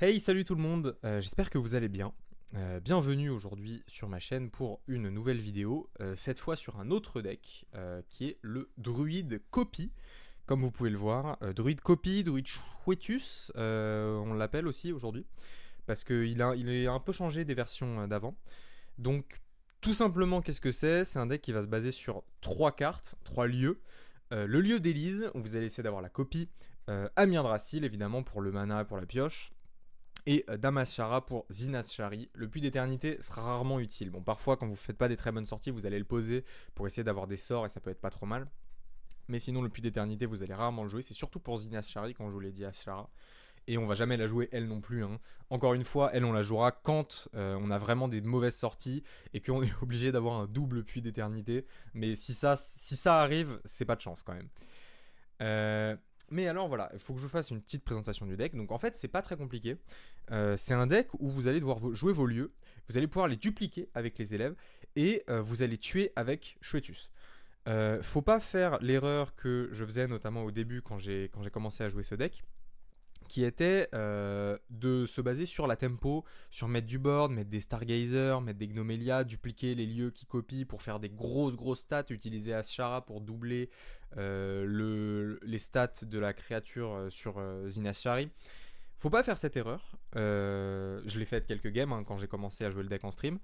Hey, salut tout le monde, j'espère que vous allez bien. Bienvenue aujourd'hui sur ma chaîne pour une nouvelle vidéo, cette fois sur un autre deck qui est le Druide Copy. Comme vous pouvez le voir, Druide Copy, Druide Chouetus, on l'appelle aussi aujourd'hui, parce qu'il est un peu changé des versions d'avant. Donc, tout simplement, qu'est-ce que c'est? C'est un deck qui va se baser sur 3 cartes, 3 lieux. Le lieu d'Élise, où vous allez essayer d'avoir la copie. Amir Drasil, évidemment, pour le mana, pour la pioche et Damas Shara pour Zinas Shari. Le puits d'éternité sera rarement utile. Bon, parfois, quand vous faites pas des très bonnes sorties, vous allez le poser pour essayer d'avoir des sorts et ça peut être pas trop mal. Mais sinon, le puits d'éternité, vous allez rarement le jouer. C'est surtout pour Zinas Shari quand on joue les Dias Shara. Et on va jamais la jouer elle non plus, hein. Encore une fois, elle on la jouera quand on a vraiment des mauvaises sorties et qu'on est obligé d'avoir un double puits d'éternité. Mais si ça arrive, c'est pas de chance quand même. Euh, mais alors voilà, il faut que je vous fasse une petite présentation du deck. Donc en fait, c'est pas très compliqué. C'est un deck où vous allez devoir jouer vos lieux, vous allez pouvoir les dupliquer avec les élèves et vous allez tuer avec Chouetus. Faut pas faire l'erreur que je faisais notamment au début quand j'ai commencé à jouer ce deck, qui était de se baser sur la tempo, sur mettre du board, mettre des Stargazer, mettre des Gnomelia, dupliquer les lieux qui copient pour faire des grosses stats, utiliser Ashara pour doubler les stats de la créature sur Zinashari. Faut pas faire cette erreur. Je l'ai fait quelques games quand j'ai commencé à jouer le deck en stream.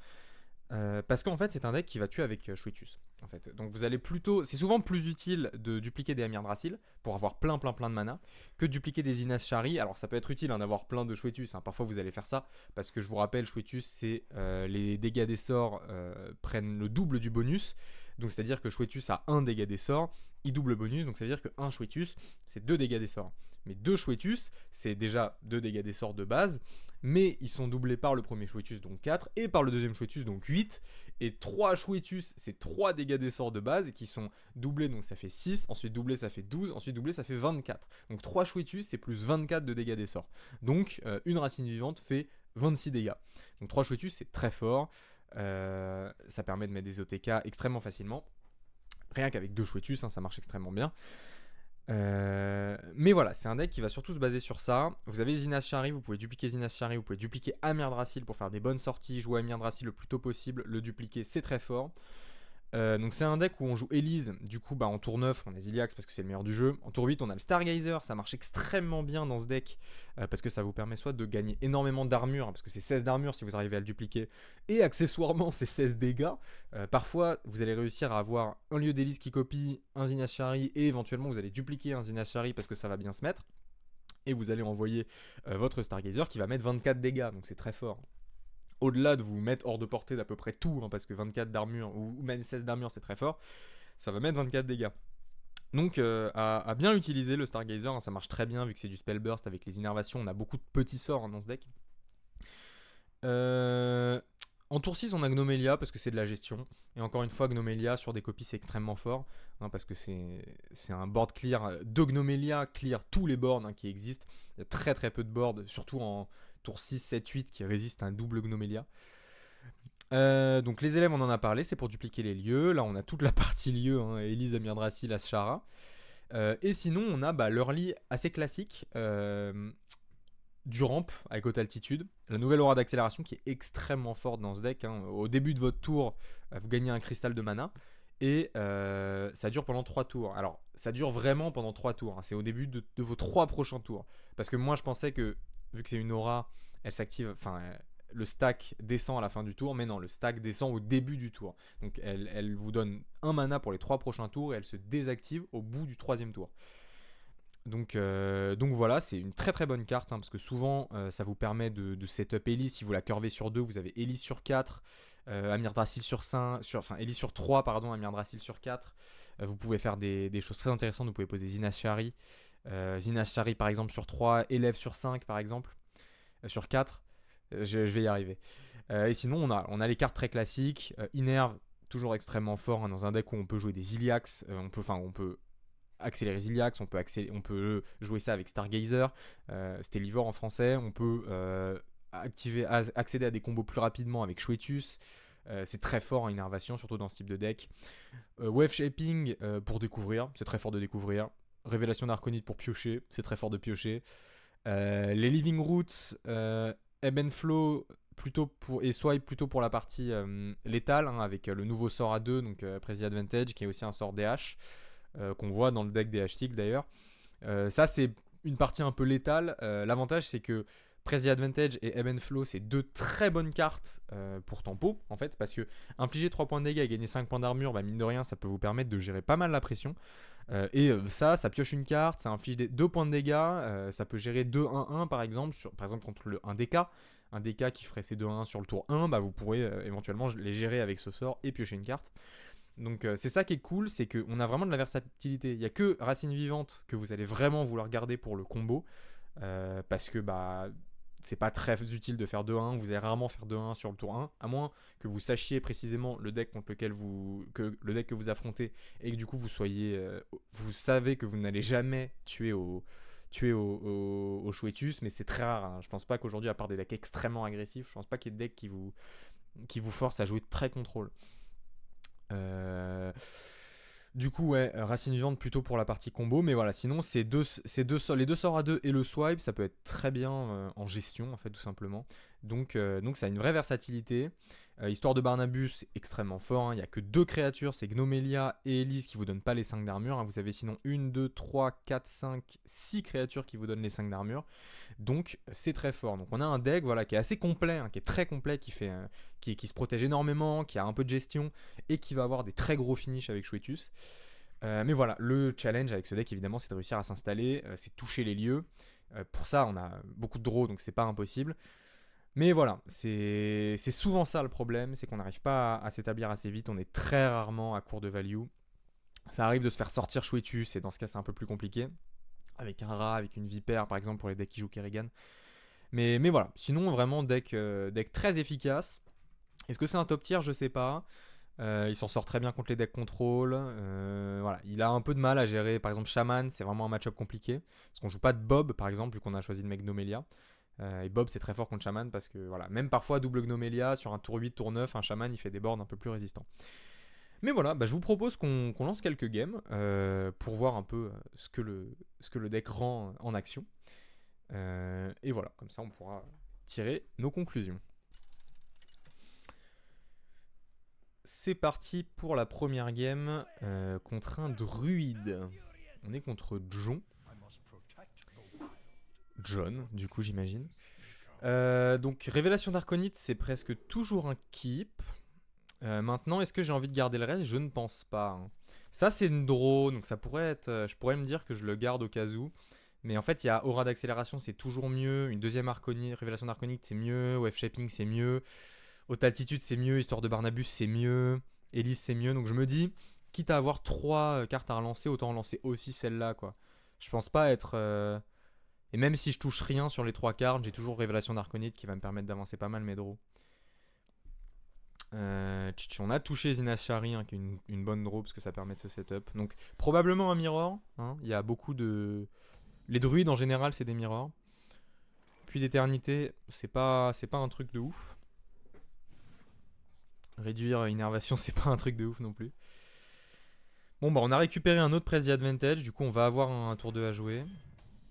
Parce qu'en fait, c'est un deck qui va tuer avec Chouetus. En fait. Donc vous allez plutôt. C'est souvent plus utile de dupliquer des Amir Drasil pour avoir plein de mana que de dupliquer des Inas Shari. Alors ça peut être utile d'avoir plein de Chouetus. Parfois vous allez faire ça. Parce que je vous rappelle, Chouetus, c'est les dégâts des sorts prennent le double du bonus. Donc c'est-à-dire que Chouetus a un dégât des sorts, il double le bonus. Donc ça veut dire que un Chouetus, c'est 2 dégâts des sorts. Mais 2 Chouetus, c'est déjà 2 dégâts des sorts de base, mais ils sont doublés par le premier Chouetus, donc 4, et par le deuxième Chouetus, donc 8, et 3 Chouetus, c'est 3 dégâts des sorts de base, qui sont doublés, donc ça fait 6, ensuite doublé, ça fait 12, ensuite doublé, ça fait 24. Donc 3 Chouetus, c'est plus 24 de dégâts des sorts. Donc une racine vivante fait 26 dégâts. Donc 3 Chouetus, c'est très fort, ça permet de mettre des OTK extrêmement facilement. Rien qu'avec 2 Chouetus, ça marche extrêmement bien. Mais voilà, c'est un deck qui va surtout se baser sur ça. Vous avez Zinas Shari, vous pouvez dupliquer Zinas Shari, vous pouvez dupliquer Amir Drasil pour faire des bonnes sorties, jouer Amir Drasil le plus tôt possible, le dupliquer, c'est très fort. Donc c'est un deck où on joue Elise, du coup en tour 9 on a Ziliax parce que c'est le meilleur du jeu. En tour 8 on a le Stargazer, ça marche extrêmement bien dans ce deck parce que ça vous permet soit de gagner énormément d'armure, parce que c'est 16 d'armure si vous arrivez à le dupliquer, et accessoirement c'est 16 dégâts. Parfois vous allez réussir à avoir un lieu d'Elise qui copie, un Zinashari, et éventuellement vous allez dupliquer un Zinashari parce que ça va bien se mettre. Et vous allez envoyer votre Stargazer qui va mettre 24 dégâts, donc c'est très fort. Au-delà de vous mettre hors de portée d'à peu près tout, parce que 24 d'armure, ou même 16 d'armure c'est très fort, ça va mettre 24 dégâts. Donc à bien utiliser le Stargazer, ça marche très bien vu que c'est du spell burst avec les innervations, on a beaucoup de petits sorts dans ce deck. En tour 6 on a Gnomelia parce que c'est de la gestion, et encore une fois Gnomelia sur des copies c'est extrêmement fort, parce que c'est un board clear de Gnomelia, clear tous les boards qui existent. Il y a très peu de boards, surtout en tour 6, 7, 8 qui résistent à un double Gnomelia. Donc les élèves on en a parlé, c'est pour dupliquer les lieux. Là on a toute la partie lieux, Elise, Amir Drasil, Ashara. Et sinon on a l'early assez classique du ramp avec haute altitude, la nouvelle aura d'accélération qui est extrêmement forte dans ce deck. Au début de votre tour, vous gagnez un cristal de mana et ça dure pendant 3 tours. Alors ça dure vraiment pendant 3 tours, c'est au début de vos 3 prochains tours. Parce que moi je pensais que, vu que c'est une aura, elle s'active, le stack descend à la fin du tour, mais non, le stack descend au début du tour. Donc elle vous donne un mana pour les 3 prochains tours et elle se désactive au bout du 3ème tour. Donc voilà, c'est une très bonne carte, parce que souvent ça vous permet de setup Elise. Si vous la curvez sur 2, vous avez Elise sur 4, Amir Drasil sur 5, Elise sur 3, pardon, Amir Drasil sur 4. Vous pouvez faire des choses très intéressantes, vous pouvez poser Zinashari. Zinashari par exemple sur 3, Élève sur 5 par exemple, sur 4. Je vais y arriver. Et sinon on a les cartes très classiques, Innerve, toujours extrêmement fort, dans un deck où on peut jouer des Iliax, on peut accélérer Ziliax, on peut jouer ça avec Stargazer, Stélivore en français, on peut accéder à des combos plus rapidement avec Chouetus, c'est très fort en innervation, surtout dans ce type de deck. Wave Shaping pour découvrir, c'est très fort de découvrir. Révélation d'Arconite pour piocher, c'est très fort de piocher. Les Living Roots, Ebb and Flow plutôt et Swipe plutôt pour la partie létale, hein, avec le nouveau sort à 2, donc Prezi Advantage, qui est aussi un sort DH, qu'on voit dans le deck DH6 d'ailleurs. Ça, c'est une partie un peu létale. L'avantage, c'est que Prezi Advantage et Ebb and Flow, c'est deux très bonnes cartes pour tempo, en fait, parce que infliger 3 points de dégâts et gagner 5 points d'armure, bah, mine de rien, ça peut vous permettre de gérer pas mal la pression. Ça pioche une carte, ça inflige 2 points de dégâts, ça peut gérer 2-1-1 par exemple, par exemple contre un DK. Un DK qui ferait ces 2-1 sur le tour 1, bah, vous pourrez éventuellement les gérer avec ce sort et piocher une carte. Donc c'est ça qui est cool, c'est qu'on a vraiment de la versatilité. Il n'y a que Racine Vivante que vous allez vraiment vouloir garder pour le combo, parce que bah, c'est pas très utile de faire 2-1, vous allez rarement faire 2-1 sur le tour 1, à moins que vous sachiez précisément le deck contre lequel le deck que vous affrontez, et que du coup vous savez que vous n'allez jamais tuer au Chouetus, mais c'est très rare, hein. Je pense pas qu'aujourd'hui, à part des decks extrêmement agressifs, je pense pas qu'il y ait des decks qui vous forcent à jouer très contrôle. Du coup, ouais, Racine Vivante plutôt pour la partie combo, mais voilà, sinon les deux sorts à 2 et le swipe, ça peut être très bien en gestion, en fait, tout simplement. Donc ça a une vraie versatilité. Histoire de Barnabus, c'est extrêmement fort, hein. Il n'y a que 2 créatures, c'est Gnomelia et Elise qui vous donnent pas les 5 d'armure, hein. Vous avez sinon 1, 2, 3, 4, 5, 6 créatures qui vous donnent les 5 d'armure. Donc c'est très fort. Donc on a un deck, voilà, qui est assez complet, hein, qui est très complet, qui se protège énormément, qui a un peu de gestion et qui va avoir des très gros finishes avec Chouetus. Mais voilà, le challenge avec ce deck évidemment, c'est de réussir à s'installer, c'est toucher les lieux. Pour ça, on a beaucoup de draw, donc c'est pas impossible. Mais voilà, c'est souvent ça le problème, c'est qu'on n'arrive pas à s'établir assez vite, on est très rarement à court de value. Ça arrive de se faire sortir Chouetus, et dans ce cas c'est un peu plus compliqué. Avec un rat, avec une vipère par exemple pour les decks qui jouent Kerrigan. Mais voilà, sinon vraiment deck très efficace. Est-ce que c'est un top tier? Je sais pas. Il s'en sort très bien contre les decks contrôle. Voilà. Il a un peu de mal à gérer par exemple Shaman, c'est vraiment un match-up compliqué. Parce qu'on joue pas de Bob par exemple, vu qu'on a choisi de mettre Gnomelia. Et Bob c'est très fort contre Shaman parce que voilà, même parfois double Gnomelia sur un tour 8, tour 9, un Shaman il fait des boards un peu plus résistants. Mais voilà, bah, je vous propose qu'on lance quelques games pour voir un peu ce que le deck rend en action. Et voilà, comme ça on pourra tirer nos conclusions. C'est parti pour la première game contre un druide. On est contre John, du coup j'imagine. Donc Révélation d'Arconite, c'est presque toujours un keep. Maintenant, est-ce que j'ai envie de garder le reste? Je ne pense pas, hein. Ça c'est une draw, donc ça pourrait être. Je pourrais me dire que je le garde au cas où. Mais en fait, il y a Aura d'accélération, c'est toujours mieux. Une deuxième Révélation d'Arconite, c'est mieux. Wave Shaping, c'est mieux. Haute Altitude, c'est mieux. Histoire de Barnabus, c'est mieux. Elise, c'est mieux. Donc je me dis, quitte à avoir 3 cartes à relancer, autant relancer aussi celle-là, quoi. Je pense pas être. Et même si je touche rien sur les 3 cartes, j'ai toujours Révélation d'Arconite qui va me permettre d'avancer pas mal mes draws. On a touché Zinashari, hein, qui est une bonne draw parce que ça permet de se setup. Donc probablement un mirror, hein. Il y a beaucoup de. Les druides en général c'est des mirrors. Puis d'éternité, c'est pas un truc de ouf. Réduire Innervation, c'est pas un truc de ouf non plus. Bon bah on a récupéré un autre Prezi Advantage, du coup on va avoir un tour 2 à jouer.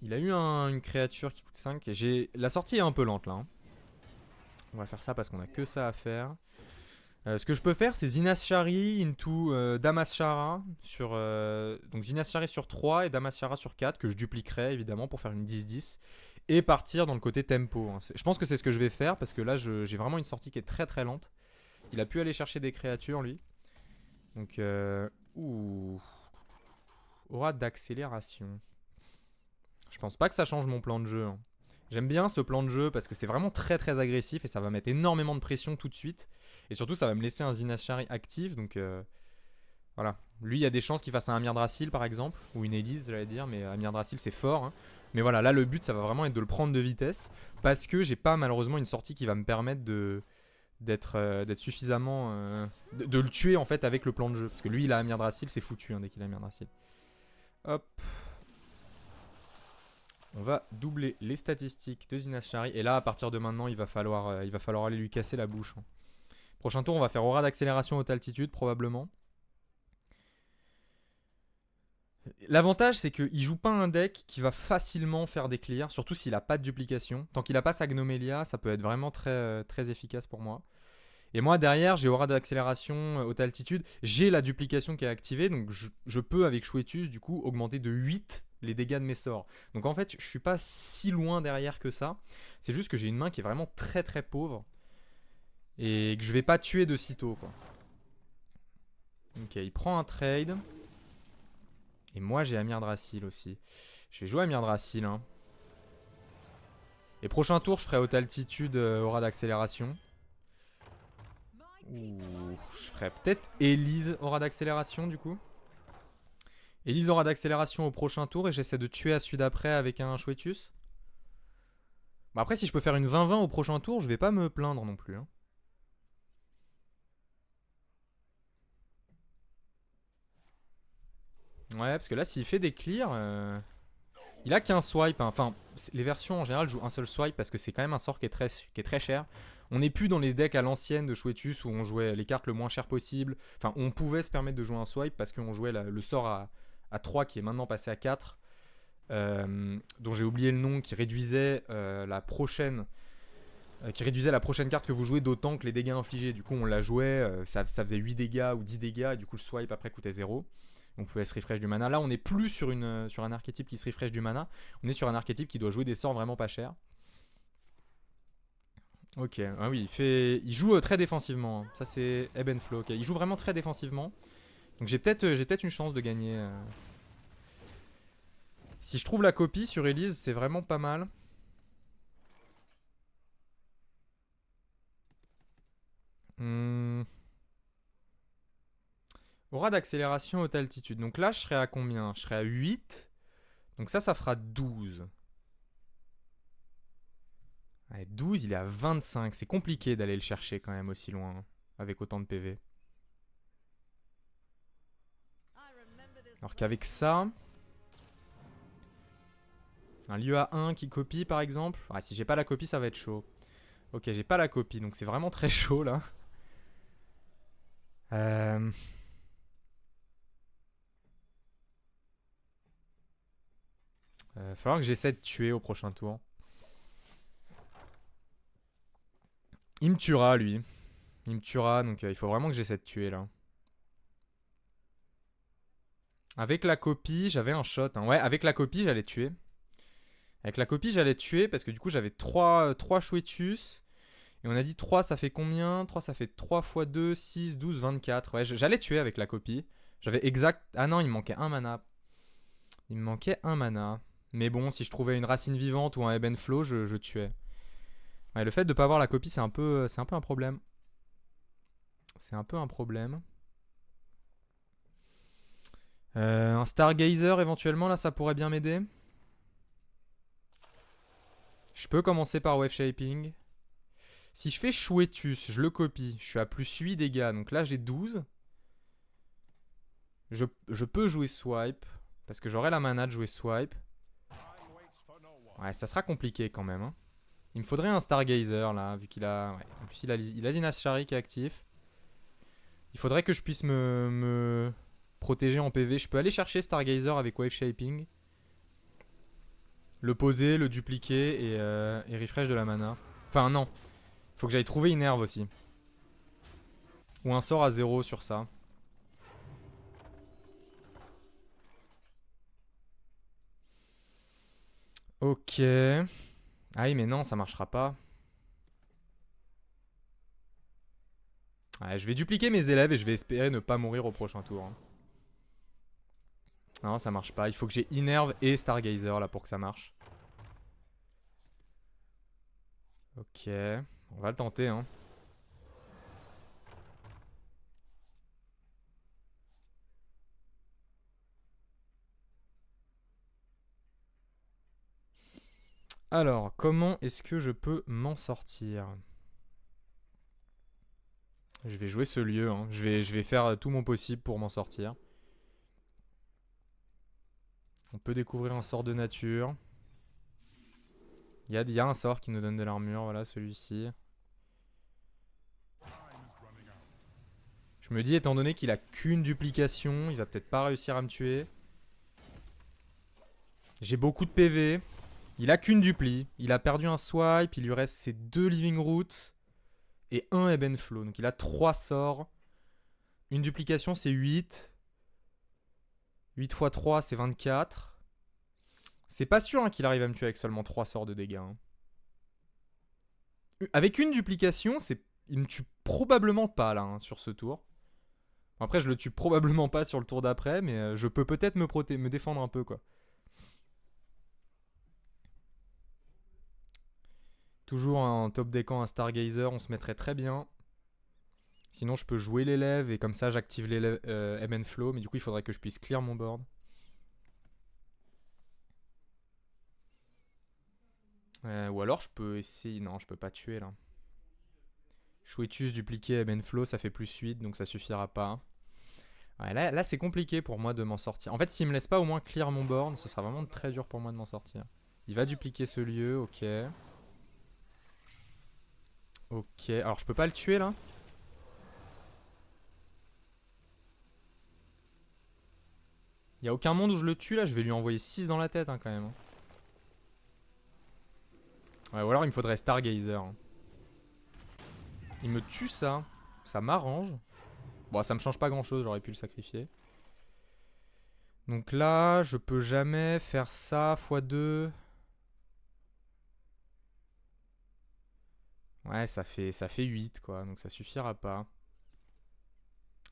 Il a eu une créature qui coûte 5 et la sortie est un peu lente là, hein. On va faire ça parce qu'on a que ça à faire. Ce que je peux faire, c'est Zinashari into Damaskara sur. Donc Zinashari sur 3 et Damaskara sur 4, que je dupliquerai évidemment pour faire une 10-10. Et partir dans le côté tempo, hein. Je pense que c'est ce que je vais faire parce que là, j'ai vraiment une sortie qui est très très lente. Il a pu aller chercher des créatures lui. Donc. Aura d'accélération. Je pense pas que ça change mon plan de jeu, hein. J'aime bien ce plan de jeu parce que c'est vraiment très très agressif et ça va mettre énormément de pression tout de suite. Et surtout, ça va me laisser un Zinashari actif. Donc voilà. Lui, il y a des chances qu'il fasse un Amir-Drasil par exemple. Ou une Elise, j'allais dire. Mais Amir-Drasil, c'est fort, hein. Mais voilà, là, le but, ça va vraiment être de le prendre de vitesse. Parce que j'ai pas malheureusement une sortie qui va me permettre d'être suffisamment. De le tuer en fait avec le plan de jeu. Parce que lui, il a Amir-Drasil, c'est foutu, hein, dès qu'il a Amir-Drasil. Hop. On va doubler les statistiques de Zinashari. Et là, à partir de maintenant, il va falloir aller lui casser la bouche, hein. Prochain tour, on va faire Aura d'accélération haute altitude, probablement. L'avantage, c'est qu'il joue pas un deck qui va facilement faire des clears, surtout s'il a pas de duplication. Tant qu'il a pas sa Gnomelia, ça peut être vraiment très efficace pour moi. Et moi, derrière, j'ai aura d'accélération, haute altitude. J'ai la duplication qui est activée, donc je peux, avec Chouetus, du coup, augmenter de 8 les dégâts de mes sorts. Donc en fait, je suis pas si loin derrière que ça. C'est juste que j'ai une main qui est vraiment très pauvre. Et que je vais pas tuer de sitôt, quoi. Ok, il prend un trade. Et moi, j'ai Amir Drasil aussi. Je vais jouer Amir Drasil, hein. Et prochain tour, je ferai haute altitude, aura d'accélération. Ouh, je ferais peut-être Elise aura d'accélération du coup. Elise aura d'accélération au prochain tour et j'essaie de tuer à celui d'après avec un Chouetus. Bah après, si je peux faire une 20-20 au prochain tour, je vais pas me plaindre non plus, hein. Ouais, parce que là, s'il fait des clears, il a qu'un swipe, hein. Enfin, les versions en général jouent un seul swipe parce que c'est quand même un sort qui est très cher. On n'est plus dans les decks à l'ancienne de Chouetus où on jouait les cartes le moins cher possible. Enfin, on pouvait se permettre de jouer un swipe parce qu'on jouait le sort à 3 qui est maintenant passé à 4. Dont j'ai oublié le nom, qui réduisait la prochaine carte que vous jouez d'autant que les dégâts infligés. Du coup, on la jouait, ça faisait 8 dégâts ou 10 dégâts, et du coup, le swipe après coûtait 0. On pouvait se refresh du mana. Là, on n'est plus sur un archétype qui se refresh du mana. On est sur un archétype qui doit jouer des sorts vraiment pas chers. Ok, ah oui, il joue très défensivement, hein. Ça, c'est Ebb and Flow. Okay. Il joue vraiment très défensivement. Donc, j'ai peut-être une chance de gagner. Si je trouve la copie sur Elise, c'est vraiment pas mal. Aura d'accélération haute altitude. Donc là, je serai à combien? Je serai à 8. Donc ça fera 12. Allez, 12, il est à 25. C'est compliqué d'aller le chercher quand même aussi loin, hein, avec autant de PV. Alors qu'avec ça... Un lieu à 1 qui copie par exemple. Ah, si j'ai pas la copie, ça va être chaud. Ok, j'ai pas la copie, donc c'est vraiment très chaud là. Falloir que j'essaie de tuer au prochain tour. Il me tuera lui. Il me tuera, donc il faut vraiment que j'essaie de tuer là. Avec la copie, j'avais un shot, hein. Ouais, avec la copie, j'allais tuer. Avec la copie, j'allais tuer parce que du coup, j'avais 3 Chouetus. Et on a dit 3, ça fait combien? 3, ça fait 3 x 2, 6, 12, 24. Ouais, j'allais tuer avec la copie. J'avais exact... Ah non, il me manquait un mana. Il me manquait un mana. Mais bon, si je trouvais une racine vivante ou un Ebb and Flow, je tuais. Ouais, le fait de ne pas avoir la copie, c'est un peu un problème. C'est un peu un problème. Un Stargazer, éventuellement, là, ça pourrait bien m'aider. Je peux commencer par Wave Shaping. Si je fais Chouetus, je le copie. Je suis à plus 8 dégâts. Donc là, j'ai 12. Je peux jouer Swipe. Parce que j'aurai la mana de jouer Swipe. Ouais, ça sera compliqué quand même, hein. Il me faudrait un Stargazer là, vu qu'il a... Ouais. En plus, il a Zinashari qui est actif. Il faudrait que je puisse me protéger en PV. Je peux aller chercher Stargazer avec Wave Shaping. Le poser, le dupliquer et refresh de la mana. Enfin non, faut que j'aille trouver une herve aussi. Ou un sort à 0 sur ça. Ok. Ah oui, mais non, ça marchera pas. Ouais, je vais dupliquer mes élèves et je vais espérer ne pas mourir au prochain tour, hein. Non, ça marche pas. Il faut que j'ai Inerve et Stargazer là pour que ça marche. Ok. On va le tenter, hein. Alors, comment est-ce que je peux m'en sortir? Je vais jouer ce lieu, hein. Je vais faire tout mon possible pour m'en sortir. On peut découvrir un sort de nature. Il y a un sort qui nous donne de l'armure, voilà, celui-ci. Je me dis, étant donné qu'il a qu'une duplication, il va peut-être pas réussir à me tuer. J'ai beaucoup de PV. Il a qu'une dupli. Il a perdu un swipe. Il lui reste ses 2 living roots et un ebb and flow. Donc il a 3 sorts. Une duplication, c'est 8. 8 x 3, c'est 24. C'est pas sûr hein, qu'il arrive à me tuer avec seulement 3 sorts de dégâts. Hein. Avec une duplication, il me tue probablement pas là hein, sur ce tour. Après, je le tue probablement pas sur le tour d'après, mais je peux peut-être me défendre un peu quoi. Toujours en top deckant un Stargazer, on se mettrait très bien. Sinon, je peux jouer l'élève et comme ça, j'active l'élève Ebb and Flow. Mais du coup, il faudrait que je puisse clear mon board. Ou alors, je peux essayer. Non, je peux pas tuer là. Chouetus dupliquer Ebb and Flow, ça fait plus 8, donc ça suffira pas. Ouais, là c'est compliqué pour moi de m'en sortir. En fait, s'il me laisse pas au moins clear mon board, ce sera vraiment très dur pour moi de m'en sortir. Il va dupliquer ce lieu, ok. Ok, alors je peux pas le tuer là. Il y a aucun monde où je le tue là, je vais lui envoyer 6 dans la tête hein, quand même. Ouais, ou alors il me faudrait Stargazer. Il me tue ça, ça m'arrange. Bon, ça me change pas grand chose, j'aurais pu le sacrifier. Donc là, je peux jamais faire ça x2. Ouais, ça fait 8 quoi, donc ça suffira pas.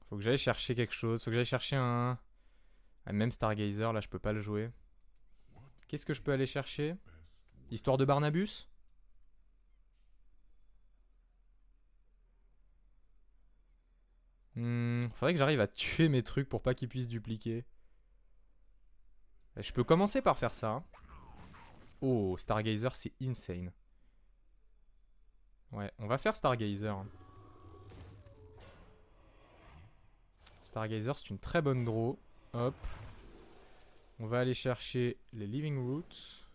Faut que j'aille chercher quelque chose, faut que j'aille chercher un... même Stargazer, là je peux pas le jouer. Qu'est-ce que je peux aller chercher? Histoire de Barnabus? Faudrait que j'arrive à tuer mes trucs pour pas qu'ils puissent dupliquer. Je peux commencer par faire ça. Oh, Stargazer c'est insane. Ouais, on va faire Stargazer. Stargazer c'est une très bonne draw. Hop. On va aller chercher les Living Roots.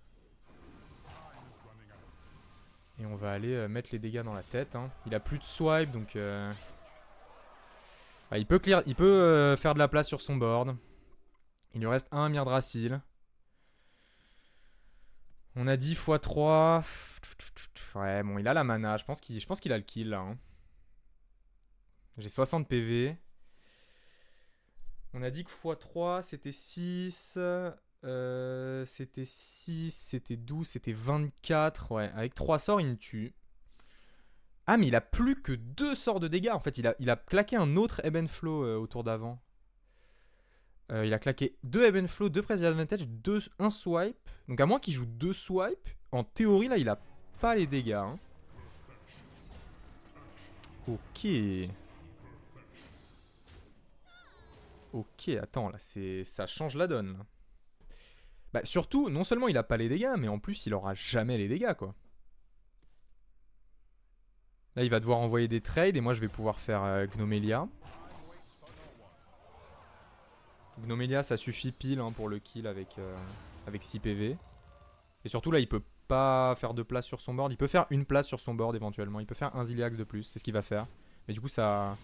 Et on va aller mettre les dégâts dans la tête. Hein. Il a plus de swipe donc... il peut, faire de la place sur son board. Il lui reste un Myrdrasil. On a dit x3. Ouais, bon, il a la mana. Je pense qu'il a le kill là. Hein. J'ai 60 PV. On a dit que x3 c'était 6. C'était 6, c'était 12, c'était 24. Ouais, avec 3 sorts, il me tue. Ah, mais il a plus que 2 sorts de dégâts. En fait, il a claqué un autre Ebb and Flow au tour d'avant. Il a claqué 2 Ebb and Flow, 2 Press Advantage, 1 swipe. Donc, à moins qu'il joue 2 swipes, en théorie, là, il a pas les dégâts. Hein. Ok. Ok, attends, là, ça change la donne. Là. Bah, surtout, non seulement il a pas les dégâts, mais en plus, il aura jamais les dégâts, quoi. Là, il va devoir envoyer des trades et moi, je vais pouvoir faire Gnomelia. Gnomelia, ça suffit pile hein, pour le kill avec 6 PV. Et surtout, là, il peut pas faire de place sur son board. Il peut faire une place sur son board éventuellement. Il peut faire un Ziliax de plus, c'est ce qu'il va faire. Mais du coup, ça...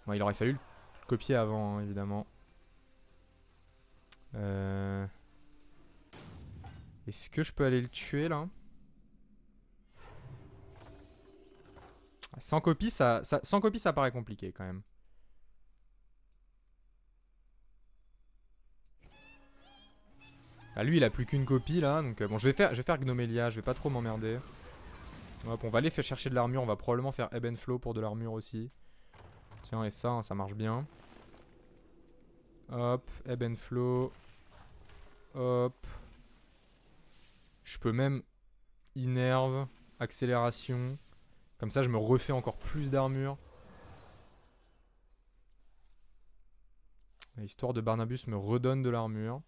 Bon, il aurait fallu le copier avant, hein, évidemment. Est-ce que je peux aller le tuer, là? Sans copie, sans copie, ça paraît compliqué, quand même. Ah, lui, il a plus qu'une copie, là. Donc, bon, je vais faire Gnomelia. Je vais pas trop m'emmerder. Hop, on va aller faire chercher de l'armure. On va probablement faire Ebb and Flow pour de l'armure aussi. Tiens, et ça, hein, ça marche bien. Hop, Ebb and Flow. Hop. Je peux même Innerve, accélération. Comme ça, je me refais encore plus d'armure. Histoire de Barnabus me redonne de l'armure.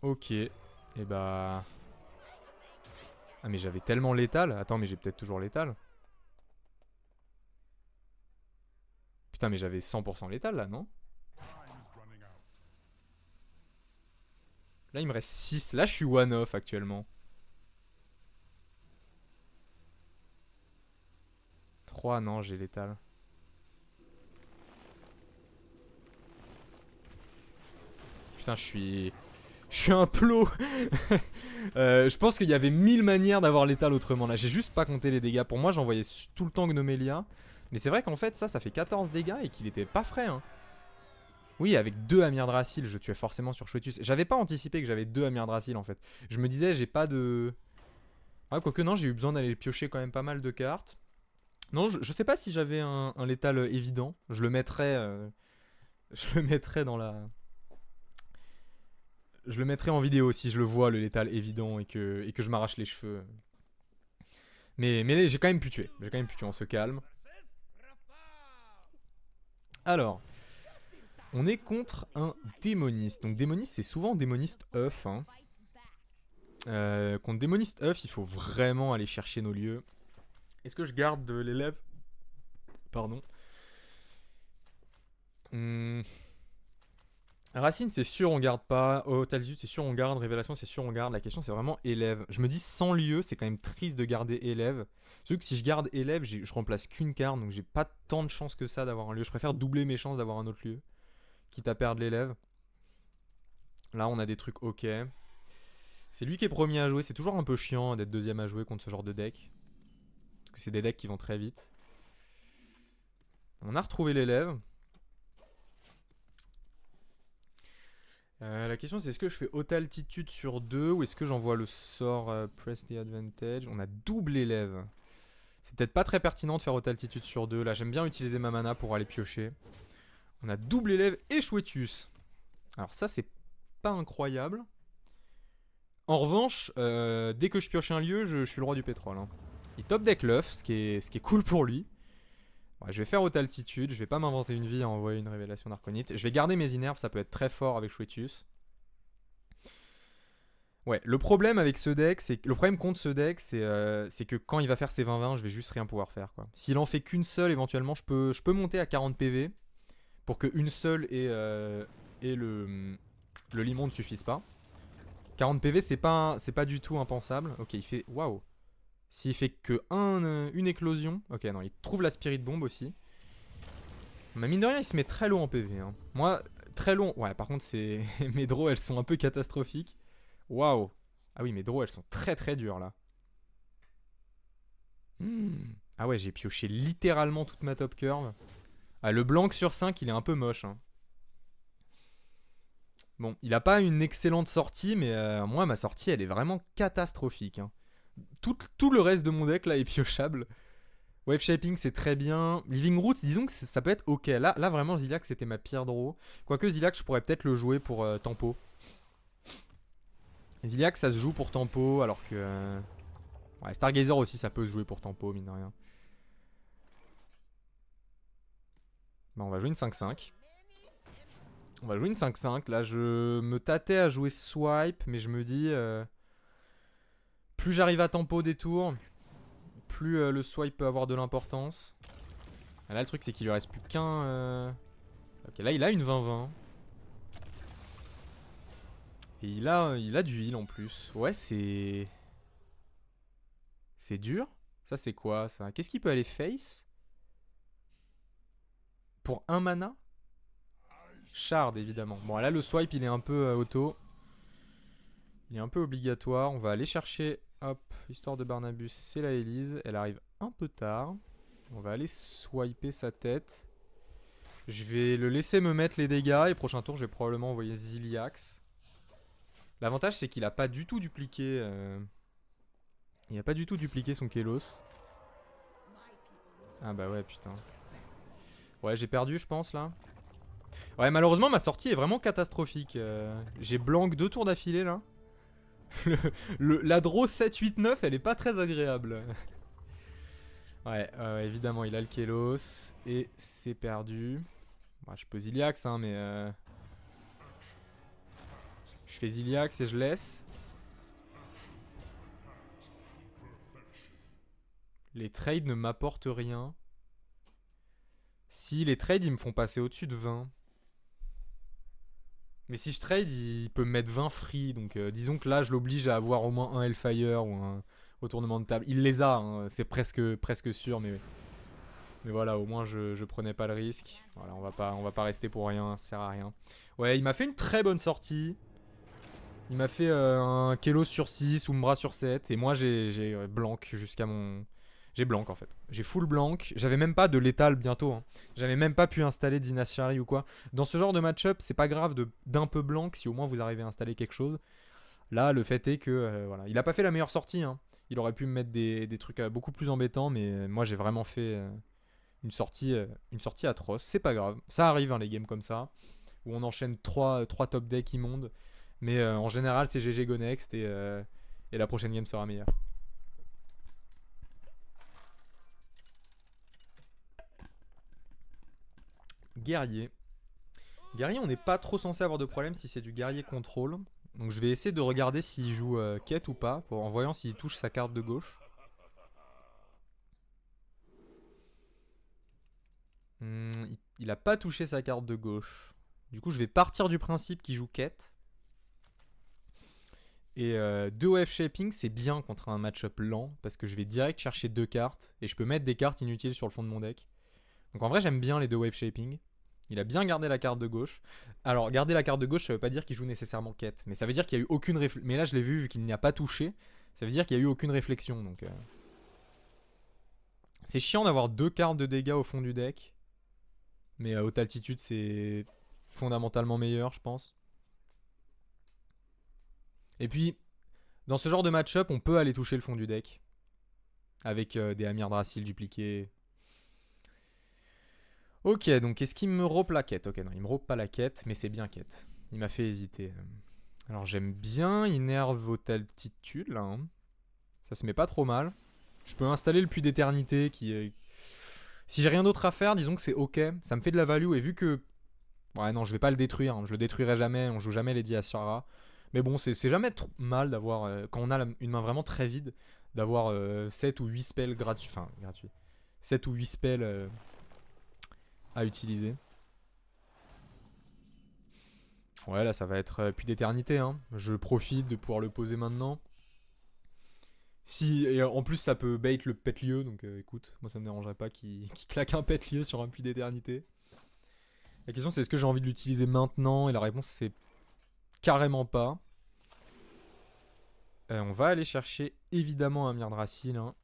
Ok. Et bah... Ah mais j'avais tellement létal. Attends, mais j'ai peut-être toujours létal. Putain, mais j'avais 100% létal là, non? Là, il me reste 6. Là, je suis one-off actuellement. 3, non, j'ai létal. Putain, je suis un plot. Je pense qu'il y avait 1000 manières d'avoir létal autrement. Là, j'ai juste pas compté les dégâts. Pour moi, j'envoyais tout le temps Gnomelia. Mais c'est vrai qu'en fait, ça fait 14 dégâts et qu'il était pas frais. Hein. Oui, avec 2 Amir Drasil, je tuais forcément sur Chouetus. J'avais pas anticipé que j'avais 2 Amir Drasil en fait. Je me disais, j'ai pas de. Ah, quoique non, j'ai eu besoin d'aller piocher quand même pas mal de cartes. Non, je sais pas si j'avais un létal évident. Je le mettrais. Je le mettrais dans la. Je le mettrai en vidéo si je le vois, le létal évident, et que je m'arrache les cheveux. Mais j'ai quand même pu tuer. J'ai quand même pu tuer, on se calme. Alors, on est contre un démoniste. Donc démoniste, c'est souvent démoniste œuf. Hein. Contre démoniste œuf, il faut vraiment aller chercher nos lieux. Est-ce que je garde de l'élève? Pardon. Racine, c'est sûr on garde pas. Talzut, c'est sûr on garde. Révélation, c'est sûr on garde. La question, c'est vraiment élève. Je me dis 100 lieux, c'est quand même triste de garder élève. Surtout que si je garde élève, je remplace qu'une carte, donc j'ai pas tant de chances que ça d'avoir un lieu. Je préfère doubler mes chances d'avoir un autre lieu, quitte à perdre l'élève. Là, on a des trucs ok. C'est lui qui est premier à jouer. C'est toujours un peu chiant d'être deuxième à jouer contre ce genre de deck. Parce que c'est des decks qui vont très vite. On a retrouvé l'élève. La question c'est est-ce que je fais haute altitude sur 2 ou est-ce que j'envoie le sort Press the Advantage. On a double élève. C'est peut-être pas très pertinent de faire haute altitude sur 2. Là j'aime bien utiliser ma mana pour aller piocher. On a double élève et Chouetus. Alors ça c'est pas incroyable. En revanche, dès que je pioche un lieu, je suis le roi du pétrole. Hein. Il top deck l'œuf, ce qui est cool pour lui. Ouais, je vais faire haute altitude, je vais pas m'inventer une vie à envoyer une révélation d'Arconite. Je vais garder mes Inerves, ça peut être très fort avec Chouetus. Ouais, le problème avec ce deck, le problème contre ce deck, c'est que quand il va faire ses 20-20, je vais juste rien pouvoir faire. S'il en fait qu'une seule, éventuellement, je peux monter à 40 PV pour qu'une seule et le limon ne suffisent pas. 40 PV, c'est pas du tout impensable. Ok, il fait... Waouh. S'il fait que une éclosion... Ok, non, il trouve la Spirit Bomb aussi. Mais mine de rien, il se met très low en PV. Hein. Moi, très long... Ouais, par contre, mes draws, elles sont un peu catastrophiques. Waouh. Ah oui, mes draws, elles sont très très dures, là. Ah ouais, j'ai pioché littéralement toute ma top curve. Ah, le blanc sur 5, il est un peu moche. Hein. Bon, il a pas une excellente sortie, mais moi, ma sortie, elle est vraiment catastrophique. Hein. Tout le reste de mon deck, là, est piochable. Wave Shaping, c'est très bien. Living Roots, disons que ça peut être ok. Là vraiment, Zilliax, c'était ma pire draw. Quoique Zilliax, je pourrais peut-être le jouer pour tempo. Zilliax, ça se joue pour tempo, alors que... Ouais, Stargazer aussi, ça peut se jouer pour tempo, mine de rien. Bah, on va jouer une 5-5. On va jouer une 5-5. Là, je me tâtais à jouer Swipe, mais je me dis... plus j'arrive à tempo des tours, plus le swipe peut avoir de l'importance. Là, le truc, c'est qu'il lui reste plus qu'un... Ok, là, il a une 20-20. Et il a du heal en plus. Ouais, c'est... C'est dur. Ça, c'est quoi, ça? Qu'est-ce qu'il peut aller face? Pour un mana? Shard, évidemment. Bon, là, le swipe, il est un peu auto. Il est un peu obligatoire. On va aller chercher... Hop, histoire de Barnabus, c'est la Elise. Elle arrive un peu tard. On va aller swiper sa tête. Je vais le laisser me mettre les dégâts. Et prochain tour, je vais probablement envoyer Zilliax. L'avantage, c'est qu'il a pas du tout dupliqué... Il a pas du tout dupliqué son Kelos. Ah bah ouais, putain. Ouais, j'ai perdu, je pense, là. Ouais, malheureusement, ma sortie est vraiment catastrophique. J'ai blanc 2 tours d'affilée, là. La draw 7-8-9, elle est pas très agréable. Ouais, évidemment, il a le Kelos. Et c'est perdu. Bah, je peux Zilliax, hein, mais... Je fais Zilliax et je laisse. Les trades ne m'apportent rien. Si, les trades, ils me font passer au-dessus de 20. Mais si je trade, il peut me mettre 20 free. Donc disons que là, je l'oblige à avoir au moins un Hellfire ou un retournement de table. Il les a, hein, c'est presque sûr. Mais voilà, au moins, je prenais pas le risque. Voilà, on va pas rester pour rien, ça sert à rien. Ouais, il m'a fait une très bonne sortie. Il m'a fait un Kelos sur 6, Umbra sur 7. Et moi, j'ai blanc jusqu'à mon... J'ai blanc en fait. J'ai full blanc. J'avais même pas de létal bientôt, hein. J'avais même pas pu installer Dinashari ou quoi. Dans ce genre de match-up, c'est pas grave d'un peu blanc si au moins vous arrivez à installer quelque chose. Là, le fait est que voilà, il a pas fait la meilleure sortie, hein. Il aurait pu me mettre des trucs beaucoup plus embêtants, mais moi j'ai vraiment fait une sortie atroce. C'est pas grave. Ça arrive, hein, les games comme ça, où on enchaîne trois top decks immondes. Mais en général, c'est GG go next et la prochaine game sera meilleure. Guerrier. Guerrier, on n'est pas trop censé avoir de problème si c'est du guerrier contrôle. Donc je vais essayer de regarder s'il joue quête ou pas, en voyant s'il touche sa carte de gauche. Il a pas touché sa carte de gauche. Du coup, je vais partir du principe qu'il joue quête. Et 2 OF Shaping, c'est bien contre un match-up lent, parce que je vais direct chercher 2 cartes, et je peux mettre des cartes inutiles sur le fond de mon deck. Donc en vrai, j'aime bien les 2 Wave Shaping. Il a bien gardé la carte de gauche. Alors, garder la carte de gauche, ça veut pas dire qu'il joue nécessairement quête, mais ça veut dire qu'il y a eu aucune réflexion. Mais là, je l'ai vu qu'il n'y a pas touché, ça veut dire qu'il y a eu aucune réflexion. Donc, c'est chiant d'avoir 2 cartes de dégâts au fond du deck, mais à haute altitude, c'est fondamentalement meilleur, je pense. Et puis, dans ce genre de match-up, on peut aller toucher le fond du deck. Avec des Amir Drasil dupliqués. Ok, donc est-ce qu'il me rope la quête? Ok, non, il me rope pas la quête, mais c'est bien quête. Il m'a fait hésiter. Alors j'aime bien, il nerve haute altitude, là. Hein. Ça se met pas trop mal. Je peux installer le puits d'éternité qui est... Si j'ai rien d'autre à faire, disons que c'est ok. Ça me fait de la value, et vu que... Ouais, non, je vais pas le détruire, hein. Je le détruirai jamais, on joue jamais Lady Ashara. Mais bon, c'est jamais trop mal d'avoir, quand on a une main vraiment très vide, d'avoir 7 ou 8 spells gratuits. Enfin, gratuits. 7 ou 8 spells à utiliser. Ouais, là, ça va être puits d'éternité. Hein. Je profite de pouvoir le poser maintenant. Si, et en plus, ça peut bait le pet-lieu, donc écoute, moi ça me dérangerait pas qu'il claque un pet-lieu sur un puits d'éternité. La question, c'est est-ce que j'ai envie de l'utiliser maintenant? Et la réponse, c'est carrément pas. On va aller chercher évidemment un Myrdrasil. Hein,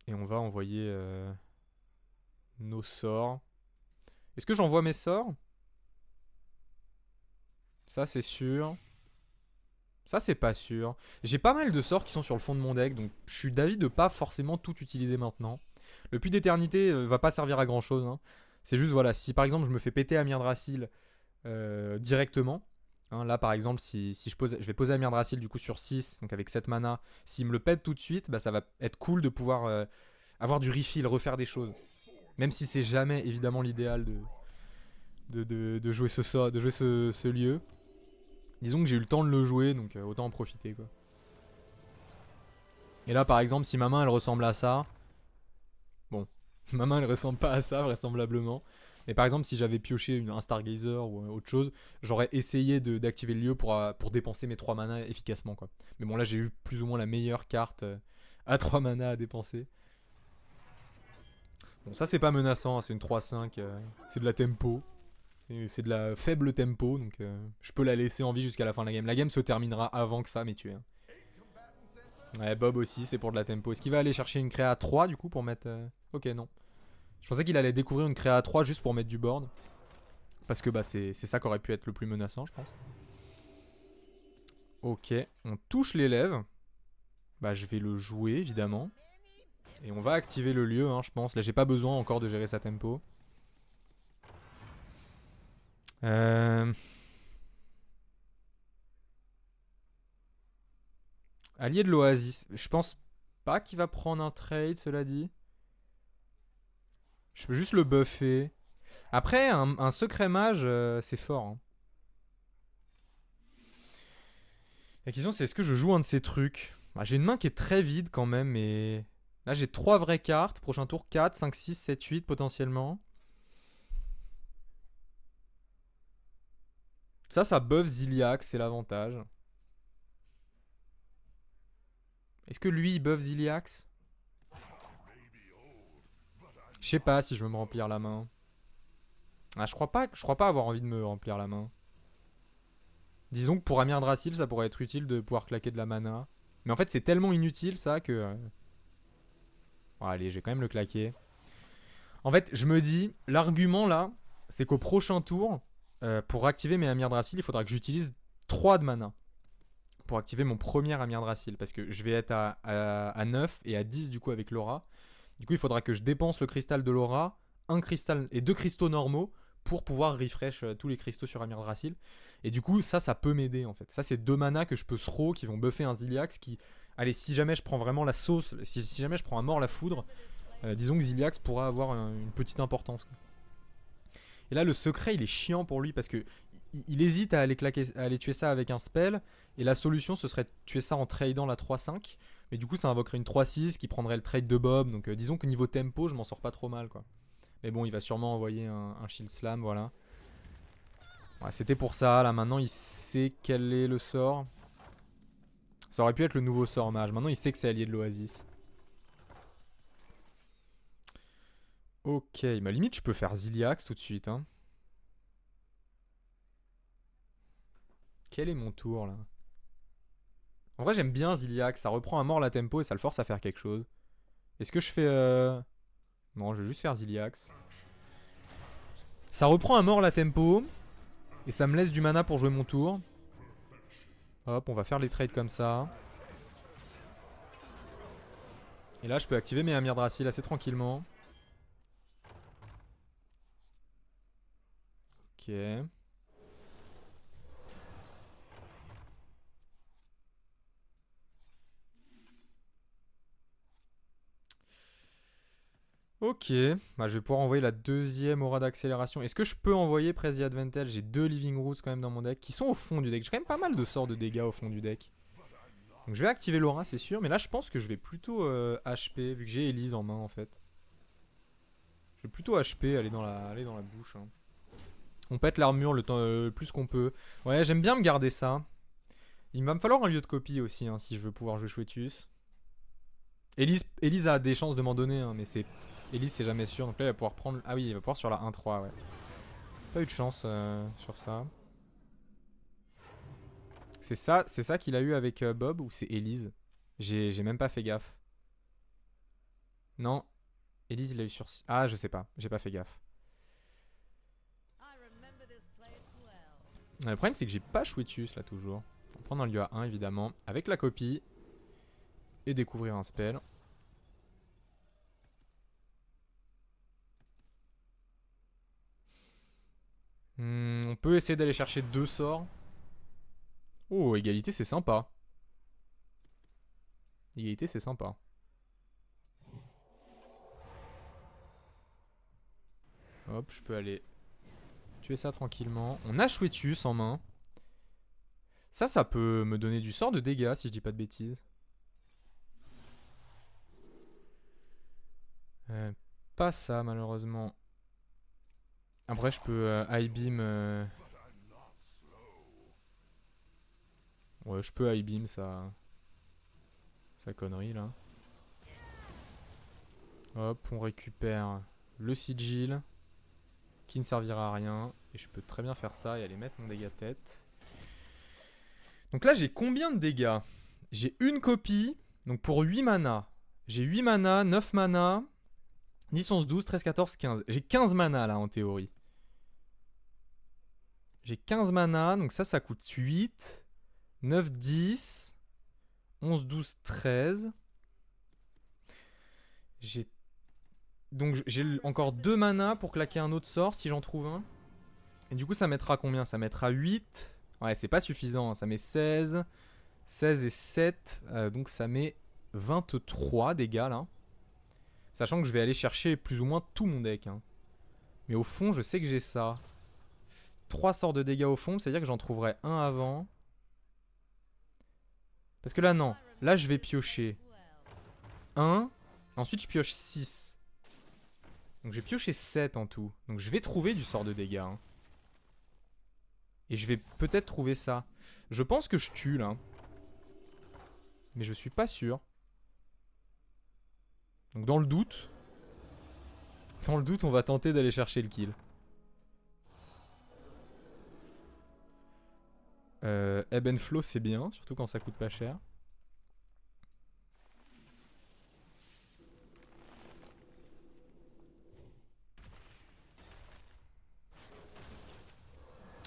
et on va envoyer nos sorts. Est-ce que j'envoie mes sorts? Ça, c'est sûr. Ça, c'est pas sûr. J'ai pas mal de sorts qui sont sur le fond de mon deck, donc je suis d'avis de pas forcément tout utiliser maintenant. Le puits d'éternité va pas servir à grand chose. Hein. C'est juste, voilà, si par exemple je me fais péter Amir Drasil directement, hein, là par exemple, si je vais poser Amir Drasil du coup sur 6, donc avec 7 mana, s'il me le pète tout de suite, bah, ça va être cool de pouvoir avoir du refill, refaire des choses. Même si c'est jamais évidemment l'idéal de jouer ce sort, de jouer ce lieu. Disons que j'ai eu le temps de le jouer, donc autant en profiter quoi. Et là par exemple, si ma main elle ressemble à ça, bon, ma main elle ressemble pas à ça vraisemblablement. Mais par exemple, si j'avais pioché un Stargazer ou autre chose, j'aurais essayé d'activer le lieu pour dépenser mes 3 mana efficacement quoi. Mais bon là j'ai eu plus ou moins la meilleure carte à 3 mana à dépenser. Bon ça c'est pas menaçant, hein, c'est une 3-5, c'est de la tempo. C'est de la faible tempo, donc je peux la laisser en vie jusqu'à la fin de la game. La game se terminera avant que ça m'ait tué. Hein. Ouais, Bob aussi, c'est pour de la tempo. Est-ce qu'il va aller chercher une créa 3 du coup pour mettre... Ok, non. Je pensais qu'il allait découvrir une créa 3 juste pour mettre du board. Parce que bah, c'est ça qui aurait pu être le plus menaçant, je pense. Ok, on touche l'élève. Bah, je vais le jouer, évidemment. Et on va activer le lieu, hein, je pense. Là, j'ai pas besoin encore de gérer sa tempo. Allié de l'Oasis. Je pense pas qu'il va prendre un trade, cela dit. Je peux juste le buffer. Après, un secret mage, c'est fort. Hein. La question, c'est est-ce que je joue un de ces trucs? Bah, j'ai une main qui est très vide quand même, mais... Là, j'ai 3 vraies cartes. Prochain tour, 4, 5, 6, 7, 8 potentiellement. Ça buff Ziliax, c'est l'avantage. Est-ce que lui, il buff Ziliax? Je sais pas si je veux me remplir la main. Ah, je crois pas avoir envie de me remplir la main. Disons que pour Amir Drasil, ça pourrait être utile de pouvoir claquer de la mana. Mais en fait, c'est tellement inutile ça que... Bon, allez, je vais quand même le claquer. En fait, je me dis, l'argument là, c'est qu'au prochain tour, pour activer mes Amir Drasil, il faudra que j'utilise 3 de mana. Pour activer mon premier Amir Drasil. Parce que je vais être à 9 et à 10 du coup avec Laura. Du coup, il faudra que je dépense le cristal de Laura, un cristal et 2 cristaux normaux pour pouvoir refresh tous les cristaux sur Amir Drasil. Et du coup, ça peut m'aider en fait. Ça, c'est 2 mana que je peux throw qui vont buffer un Ziliax qui... Allez, si jamais je prends vraiment la sauce, si jamais je prends un mort la foudre, disons que Ziliax pourra avoir une petite importance. Et là, le secret, il est chiant pour lui parce que il hésite à aller tuer ça avec un spell. Et la solution, ce serait de tuer ça en tradant la 3-5. Mais du coup, ça invoquerait une 3-6 qui prendrait le trade de Bob. Donc disons que niveau tempo, je m'en sors pas trop mal, quoi. Mais bon, il va sûrement envoyer un Shield Slam, voilà. Ouais, c'était pour ça. Là, maintenant, il sait quel est le sort. Ça aurait pu être le nouveau sort mage. Maintenant, il sait que c'est allié de l'Oasis. Ok, ma limite, je peux faire Ziliax tout de suite. Hein. Quel est mon tour, là? En vrai, j'aime bien Ziliax. Ça reprend à mort la tempo et ça le force à faire quelque chose. Est-ce que je fais... Non, je vais juste faire Ziliax. Ça reprend à mort la tempo. Et ça me laisse du mana pour jouer mon tour. Hop, on va faire les trades comme ça. Et là, je peux activer mes Amir Drasil assez tranquillement. Ok. Ok, bah, je vais pouvoir envoyer la deuxième aura d'accélération. Est-ce que je peux envoyer Prezi Advantage? J'ai 2 Living Roots quand même dans mon deck qui sont au fond du deck. J'ai quand même pas mal de sorts de dégâts au fond du deck. Donc je vais activer l'aura, c'est sûr. Mais là, je pense que je vais plutôt HP, vu que j'ai Elise en main en fait. Je vais plutôt HP, aller dans la bouche. Hein. On pète l'armure le plus qu'on peut. Ouais, j'aime bien me garder ça. Il va me falloir un lieu de copie aussi, hein, si je veux pouvoir jouer Chouetus. Elise a des chances de m'en donner, hein, mais c'est... Elise, c'est jamais sûr. Donc là, il va pouvoir prendre... Ah oui, il va pouvoir sur la 1-3, ouais. Pas eu de chance sur ça. C'est ça qu'il a eu avec Bob ou c'est Elise? J'ai même pas fait gaffe. Non. Elise, il a eu sur... Ah, je sais pas. J'ai pas fait gaffe. Le problème, c'est que j'ai pas Chouetus, là, toujours. On va prendre un lieu à 1, évidemment. Avec la copie. Et découvrir un spell. On peut essayer d'aller chercher 2 sorts. Oh, égalité, c'est sympa. Égalité, c'est sympa. Hop, je peux aller tuer ça tranquillement. On a Chouetus en main. Ça peut me donner du sort de dégâts si je dis pas de bêtises. Pas ça, malheureusement. Après, je peux High Beam. Ouais, je peux High Beam, ça. Sa connerie là. Hop, on récupère le sigil. Qui ne servira à rien. Et je peux très bien faire ça et aller mettre mon dégât de tête. Donc là, j'ai combien de dégâts? J'ai une copie. Donc pour 8 mana. J'ai 8 mana, 9 mana. 10, 11, 12, 13, 14, 15. J'ai 15 mana là en théorie. J'ai 15 mana. Donc ça coûte 8. 9, 10. 11, 12, 13. Donc j'ai encore 2 mana pour claquer un autre sort si j'en trouve un. Et du coup ça mettra combien? Ça mettra 8. Ouais, c'est pas suffisant, hein. Ça met 16. 16 et 7. Donc ça met 23 dégâts là. Sachant que je vais aller chercher plus ou moins tout mon deck. Hein. Mais au fond, je sais que j'ai ça. 3 sorts de dégâts au fond, c'est-à-dire que j'en trouverai un avant. Parce que là, non. Là, je vais piocher 1. Ensuite, je pioche 6. Donc, je vais piocher 7 en tout. Donc, je vais trouver du sort de dégâts. Hein. Et je vais peut-être trouver ça. Je pense que je tue, là. Mais je suis pas sûr. Donc, dans le doute, on va tenter d'aller chercher le kill. Ebb and Flow c'est bien, surtout quand ça coûte pas cher.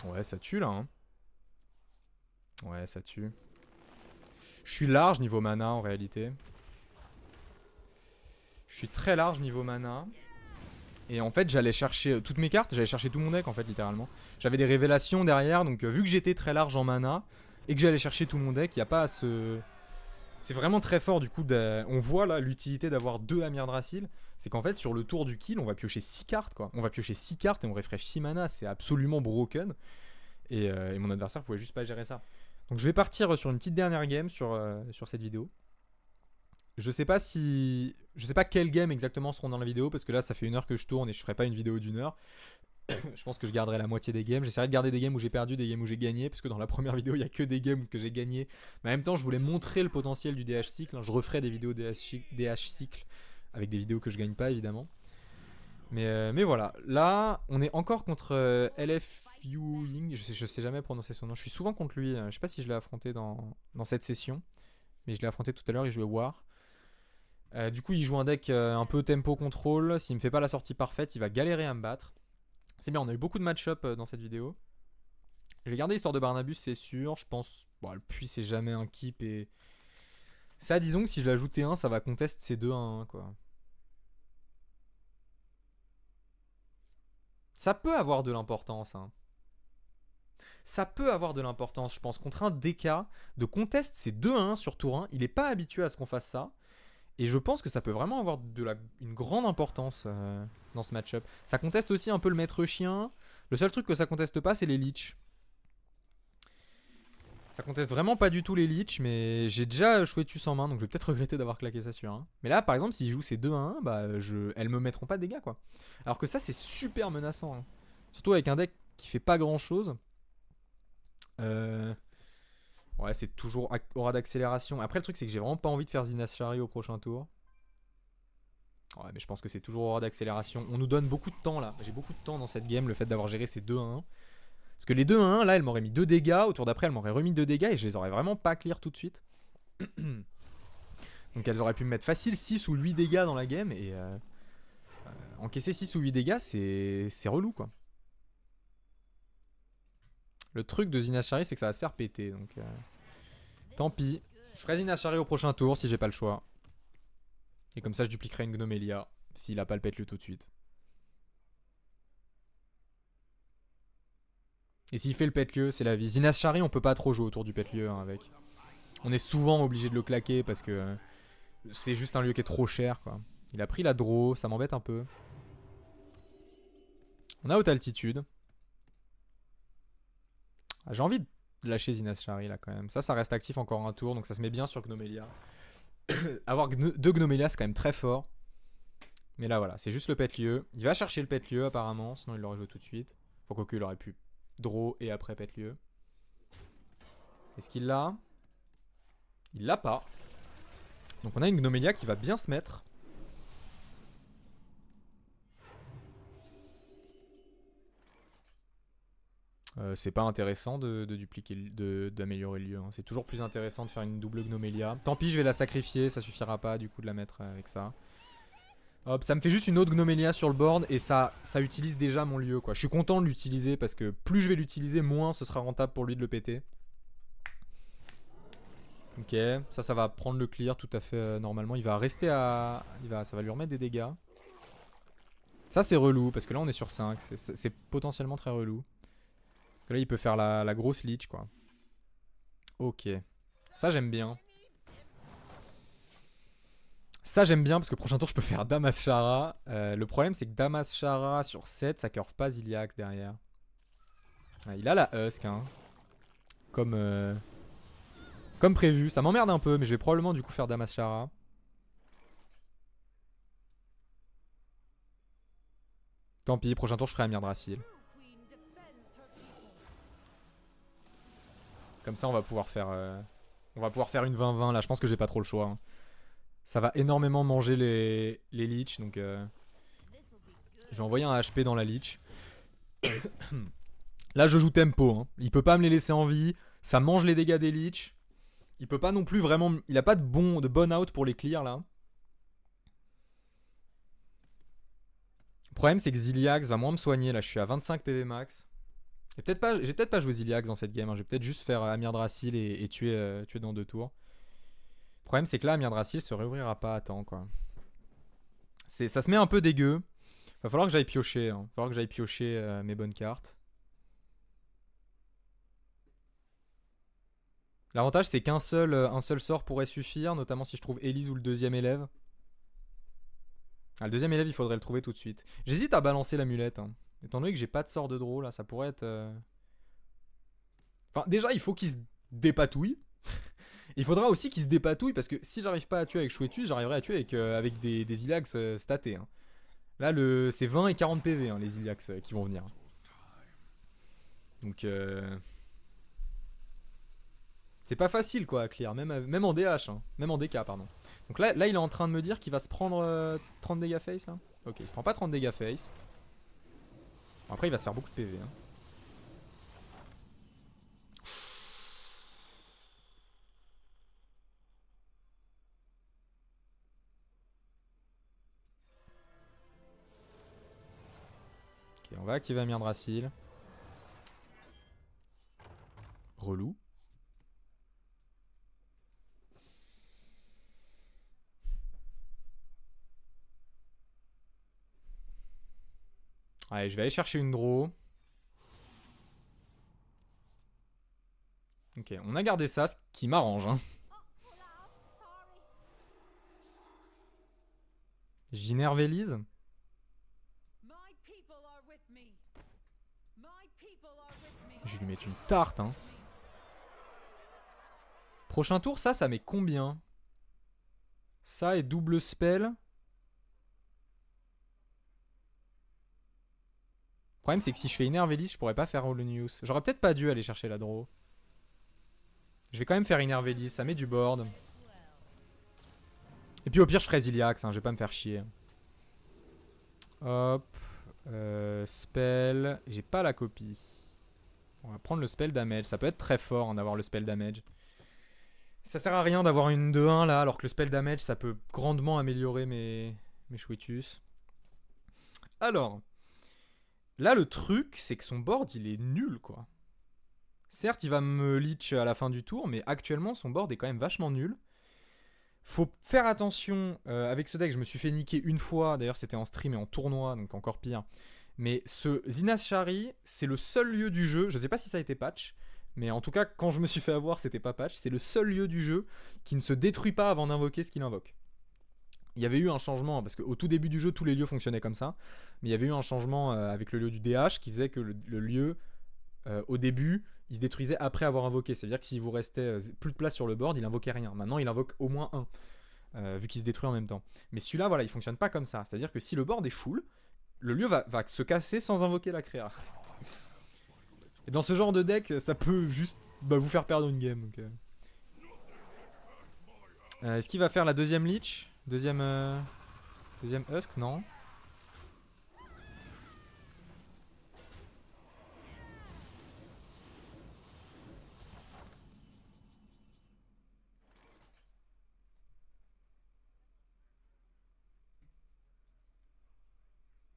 Ouais, ça tue là. Hein. Ouais, ça tue. Je suis large niveau mana en réalité. Je suis très large niveau mana. Et en fait, j'allais chercher toutes mes cartes, j'allais chercher tout mon deck en fait, littéralement. J'avais des révélations derrière, donc vu que j'étais très large en mana et que j'allais chercher tout mon deck, il n'y a pas à se. C'est vraiment très fort du coup. On voit là l'utilité d'avoir 2 Amir Drasil. C'est qu'en fait, sur le tour du kill, on va piocher 6 cartes quoi. On va piocher 6 cartes et on refresh 6 mana, c'est absolument broken. Et mon adversaire pouvait juste pas gérer ça. Donc je vais partir sur une petite dernière game sur cette vidéo. Je sais pas quelle game exactement seront dans la vidéo parce que là ça fait 1 heure que je tourne et je ferai pas une vidéo d'1 heure. Je pense que je garderai la moitié des games. J'essaierai de garder des games où j'ai perdu, des games où j'ai gagné parce que dans la première vidéo il y a que des games que j'ai gagné. Mais en même temps je voulais montrer le potentiel du DH cycle. Je referai des vidéos DH cycle avec des vidéos que je gagne pas évidemment. Mais voilà, là on est encore contre LF Ying. Je sais jamais prononcer son nom. Je suis souvent contre lui. Je sais pas si je l'ai affronté dans cette session. Mais je l'ai affronté tout à l'heure, il jouait War. Du coup il joue un deck un peu tempo contrôle. S'il me fait pas la sortie parfaite, il va galérer à me battre. C'est bien, on a eu beaucoup de match-up dans cette vidéo. Je vais garder l'histoire de Barnabus, c'est sûr. Je pense, bon, le puits c'est jamais un keep et ça, disons que si je l'ajoute T1, ça va conteste ces 2 à 1 quoi. Ça peut avoir de l'importance hein. Ça peut avoir de l'importance, je pense, contre un DK de conteste c'est 2 à 1 sur tour 1. Il est pas habitué à ce qu'on fasse ça. Et je pense que ça peut vraiment avoir une grande importance dans ce match-up. Ça conteste aussi un peu le maître chien. Le seul truc que ça conteste pas, c'est les leeches. Ça conteste vraiment pas du tout les leeches, mais j'ai déjà Chouetus en main, donc je vais peut-être regretter d'avoir claqué ça sur un. Mais là, par exemple, s'il joue ces 2 à 1, bah, elles me mettront pas de dégâts, quoi. Alors que ça, c'est super menaçant. Hein. Surtout avec un deck qui fait pas grand-chose. Ouais, c'est toujours aura d'accélération. Après, le truc, c'est que j'ai vraiment pas envie de faire Zinashari au prochain tour. Ouais, mais je pense que c'est toujours aura d'accélération. On nous donne beaucoup de temps là. J'ai beaucoup de temps dans cette game, le fait d'avoir géré ces 2 à 1. Parce que les 2 à 1, là, elle m'aurait mis 2 dégâts. Au tour d'après, elle m'aurait remis 2 dégâts et je les aurais vraiment pas clear tout de suite. Donc elles auraient pu me mettre facile 6 ou 8 dégâts dans la game. Et encaisser 6 ou 8 dégâts, c'est relou quoi. Le truc de Zinashari, c'est que ça va se faire péter. Donc tant pis. Je ferai Zinashari au prochain tour si j'ai pas le choix. Et comme ça, je dupliquerai une Gnomelia s'il a pas le pet-lieu tout de suite. Et s'il fait le pet-lieu, c'est la vie. Zinashari, on peut pas trop jouer autour du pet-lieu hein, avec. On est souvent obligé de le claquer parce que c'est juste un lieu qui est trop cher quoi. Il a pris la draw, ça m'embête un peu. On a haute altitude. Ah, j'ai envie de lâcher Zinashari là quand même. Ça reste actif encore un tour, donc ça se met bien sur Gnomelia. Avoir 2 Gnomelia, c'est quand même très fort. Mais là voilà, c'est juste le pet-lieu. Il va chercher le pet-lieu apparemment, sinon il l'aurait joué tout de suite. Faut quoique il aurait pu draw et après pet-lieu. Est-ce qu'il l'a? Il l'a pas. Donc on a une Gnomelia qui va bien se mettre. C'est pas intéressant de dupliquer, d'améliorer le lieu. Hein. C'est toujours plus intéressant de faire une double Gnomelia. Tant pis, je vais la sacrifier, ça suffira pas du coup de la mettre avec ça. Hop, ça me fait juste une autre Gnomelia sur le board et ça utilise déjà mon lieu quoi. Je suis content de l'utiliser parce que plus je vais l'utiliser, moins ce sera rentable pour lui de le péter. Ok, ça va prendre le clear tout à fait normalement. Il va rester à... ça va lui remettre des dégâts. Ça c'est relou parce que là on est sur 5. C'est potentiellement très relou. Parce que là il peut faire la grosse leech quoi. Ok. Ça j'aime bien. Ça j'aime bien parce que prochain tour je peux faire Damas Shara. Le problème c'est que Damas Shara sur 7 ça curve pas Ziliax derrière. Ah, il a la Husk hein. Comme prévu. Ça m'emmerde un peu mais je vais probablement du coup faire Damas Shara. Tant pis, prochain tour je ferai Amir Drasil. Comme ça on va pouvoir faire une 20-20 là. Je pense que j'ai pas trop le choix. Hein. Ça va énormément manger les leeches. Donc je vais envoyer un HP dans la leech. Là je joue tempo. Hein. Il peut pas me les laisser en vie. Ça mange les dégâts des leeches. Il peut pas non plus vraiment... Il a pas de bon out pour les clear là. Le problème c'est que Ziliax va moins me soigner là. Je suis à 25 PV max. J'ai peut-être pas joué Ziliax dans cette game. Hein. Je vais peut-être juste faire Amir Drasil et tuer dans 2 tours. Le problème c'est que là Amir Drasil se réouvrira pas à temps quoi. Ça se met un peu dégueu. Va falloir que j'aille piocher. Hein. Va falloir que j'aille piocher mes bonnes cartes. L'avantage c'est qu'un un seul sort pourrait suffire, notamment si je trouve Elise ou le deuxième élève. Ah, le deuxième élève il faudrait le trouver tout de suite. J'hésite à balancer l'amulette. Hein. Étant donné que j'ai pas de sort de draw là, ça pourrait être... Enfin déjà il faut qu'il se dépatouille. Il faudra aussi qu'il se dépatouille parce que si j'arrive pas à tuer avec Chouetus, j'arriverai à tuer avec des Ilax statés. Hein. Là c'est 20 et 40 PV hein, les Ilax qui vont venir. Donc... C'est pas facile quoi à clear, même en DH, hein. Même en DK pardon. Donc là il est en train de me dire qu'il va se prendre 30 dégâts face là. Ok, il se prend pas 30 dégâts face. Bon, après il va se faire beaucoup de PV. Hein. Ok, on va activer Amir Drasil. Relou. Allez, je vais aller chercher une draw. Ok, on a gardé ça, ce qui m'arrange. Hein. J'innerve Elise. Je vais lui mettre une tarte. Hein. Prochain tour, ça met combien? Ça et double spell. Le problème c'est que si je fais Innerve Elise, je pourrais pas faire All News. J'aurais peut-être pas dû aller chercher la draw. Je vais quand même faire Innerve Elise, ça met du board. Et puis au pire je ferai Ziliax, hein, je vais pas me faire chier. Hop. Spell. J'ai pas la copie. On va prendre le spell damage. Ça peut être très fort d'avoir le spell damage. Ça sert à rien d'avoir une 2-1 là, alors que le spell damage ça peut grandement améliorer mes Chouetus. Alors. Là le truc c'est que son board il est nul quoi. Certes il va me leech à la fin du tour, mais actuellement son board est quand même vachement nul. Faut faire attention, avec ce deck je me suis fait niquer une fois, d'ailleurs c'était en stream et en tournoi, donc encore pire. Mais ce Zinaz Shari, c'est le seul lieu du jeu, je sais pas si ça a été patch, mais en tout cas quand je me suis fait avoir c'était pas patch, c'est le seul lieu du jeu qui ne se détruit pas avant d'invoquer ce qu'il invoque. Il y avait eu un changement, parce qu'au tout début du jeu tous les lieux fonctionnaient comme ça, mais il y avait eu un changement avec le lieu du DH qui faisait que le lieu, au début, il se détruisait après avoir invoqué. C'est-à-dire que s'il vous restait plus de place sur le board, il invoquait rien. Maintenant, il invoque au moins un, vu qu'il se détruit en même temps. Mais celui-là, voilà, il fonctionne pas comme ça. C'est-à-dire que si le board est full, le lieu va se casser sans invoquer la créa. Et dans ce genre de deck, ça peut juste vous faire perdre une game. Donc, est-ce qu'il va faire la deuxième leech? Deuxième Husk? Non.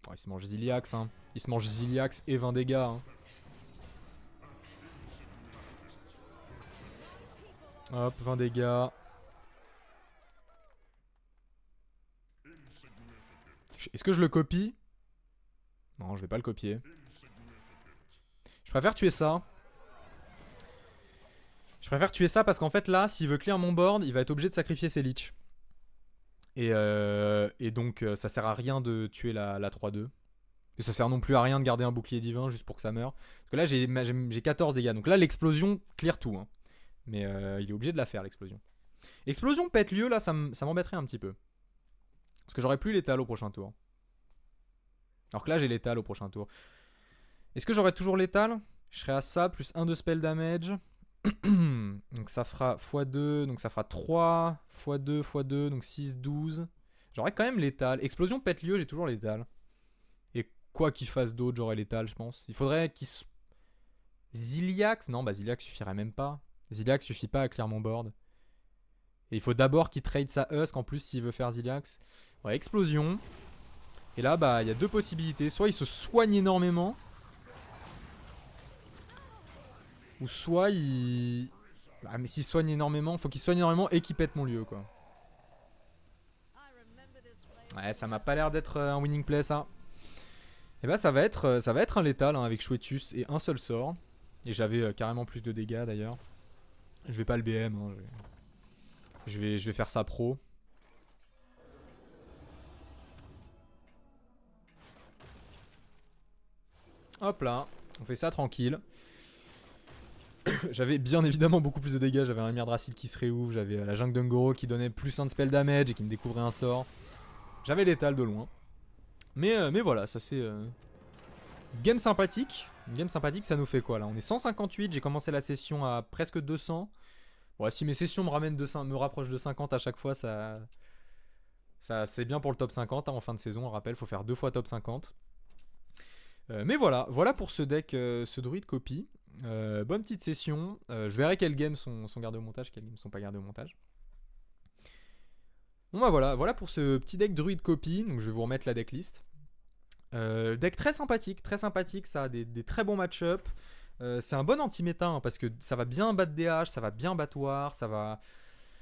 Oh, il se mange Ziliax, hein. Il se mange Ziliax et 20 dégâts. Hein. Hop, 20 dégâts. Est-ce que je le copie? Non, je vais pas le copier. Je préfère tuer ça. Je préfère tuer ça parce qu'en fait là, s'il veut clear mon board, il va être obligé de sacrifier ses leeches. Et donc ça sert à rien de tuer la 3-2. Et ça sert non plus à rien de garder un bouclier divin juste pour que ça meure. Parce que là j'ai 14 dégâts. Donc là l'explosion clear tout. Hein. Mais il est obligé de la faire l'explosion. Explosion pète lieu là, ça m'embêterait un petit peu. Parce que j'aurais plus l'étal au prochain tour. Alors que là j'ai l'étal au prochain tour. Est-ce que j'aurais toujours l'étal? Je serais à ça, plus 1 de spell damage. Donc ça fera x2, donc ça fera 3, x2, x2, donc 6, 12. J'aurais quand même l'étal. Explosion pète lieu, j'ai toujours l'étal. Et quoi qu'il fasse d'autre, j'aurais l'étal, je pense. Il faudrait qu'il Ziliax? Non, bah Ziliax suffirait même pas. Ziliax suffit pas à clear mon board. Et il faut d'abord qu'il trade sa Husk en plus s'il veut faire Ziliax. Ouais, explosion. Et là, bah, il y a deux possibilités. Soit il se soigne énormément. Ou soit il... Ah, mais s'il soigne énormément, faut qu'il soigne énormément et qu'il pète mon lieu, quoi. Ouais, ça m'a pas l'air d'être un winning play, ça. Et bah, ça va être un létal hein, avec Chouetus et un seul sort. Et j'avais carrément plus de dégâts, d'ailleurs. Je vais pas le BM, hein, je vais faire ça pro. Hop là, on fait ça tranquille. J'avais bien évidemment beaucoup plus de dégâts. J'avais un Myrdrasil qui se réouvre. J'avais la jungle d'Ungoro qui donnait plus 1 de spell damage et qui me découvrait un sort. J'avais l'étal de loin. Mais voilà, ça c'est... Game sympathique. Une game sympathique, ça nous fait quoi là? On est 158, j'ai commencé la session à presque 200. Ouais, si mes sessions me rapprochent de 50 à chaque fois, ça c'est bien pour le top 50 hein, en fin de saison. On rappelle, faut faire 2 fois top 50. Mais voilà pour ce deck, ce druide copie. Bonne petite session. Je verrai quelles games sont gardées au montage, quelles games sont pas gardées au montage. Bon bah voilà pour ce petit deck druide copie. Donc je vais vous remettre la decklist. Deck très sympathique, ça a des très bons match-up. C'est un bon anti-méta hein, parce que ça va bien battre DH, ça va bien battoir, ça va...